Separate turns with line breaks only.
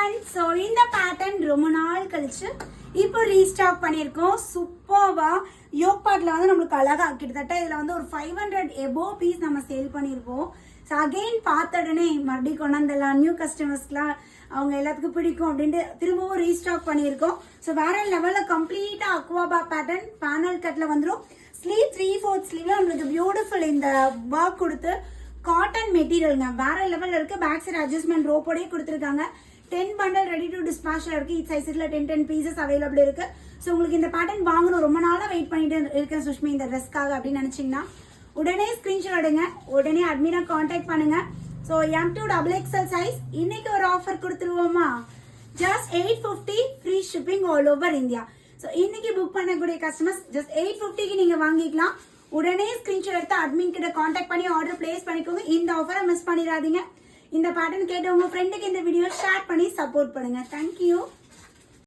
Friends, so இந்த pattern ரொம்ப நாள் கழிச்சு இப்போ ரீஸ்டாக் பண்ணியிருக்கோம். சூப்பர்வா யோக் பார்ட்ல வந்து நம்மளுக்கு அழகா கிட்டத்தட்ட இதில் வந்து ஒரு 500 எபோ பீஸ் நம்ம சேல் பண்ணியிருக்கோம். ஸோ அகெயின் பார்த்த உடனே மறுபடியும் கொண்டு வந்துடலாம், நியூ கஸ்டமர்ஸ்க்குலாம் அவங்க எல்லாத்துக்கும் பிடிக்கும் அப்படின்ட்டு திரும்பவும் ரீஸ்டாக் பண்ணியிருக்கோம். ஸோ வேற லெவலில் கம்ப்ளீட்டாக அக்வாபா பேட்டர்ன் பேனல் கட்டில் வந்துடும். ஸ்லீவ் 3/4 ஸ்லீவ்ல நம்மளுக்கு பியூட்டிஃபுல் இந்த ஒர்க் கொடுத்து காட்டன் மெட்டீரியல்ங்க வேற லெவலில் இருக்கு. பேக் சைடு அட்ஜஸ்ட்மெண்ட் ரோப்போடய கொடுத்துருக்காங்க. 10 bundle ரெடி டு டிஸ்பேச்ல இருக்கு. ஈச் சைஸ்ல 10 பீசஸ் அவைலபிள் இருக்கு. ஸோ உங்களுக்கு இந்த பேட்டர்ன் வாங்கணும், ரொம்ப நாளாக வெயிட் பண்ணிட்டு இருக்கேன் சுஷ்மி இந்த ட்ரெஸ்க்காக அப்படின்னு நினைச்சீங்கன்னா உடனே ஸ்கிரீன்ஷாட் எடுங்க, உடனே அட்மினை கான்டாக்ட் பண்ணுங்க. ஸோ M2XXL சைஸ் இன்னைக்கு ஒரு ஆஃபர் கொடுத்துருவோமா? Just 850 free shipping all over India. So இன்னைக்கு புக் பண்ணக்கூடிய கஸ்டமர்ஸ் ஜஸ்ட் 850க்கு நீங்க வாங்கிக்கலாம். உடனே ஸ்கிரீன்ஷாட் எடுத்து அட்மின் கிட்ட கான்டாக்ட் பண்ணி ஆர்டர் பிளேஸ் பண்ணிக்கோங்க. இந்த ஆஃபரை மிஸ் பண்ணிடாதீங்க. இந்த பேட்டர்ன் கேட்டு உங்க ஃப்ரெண்டுக்கு இந்த வீடியோ ஷேர் பண்ணி சப்போர்ட் பண்ணுங்க. தேங்க்யூ.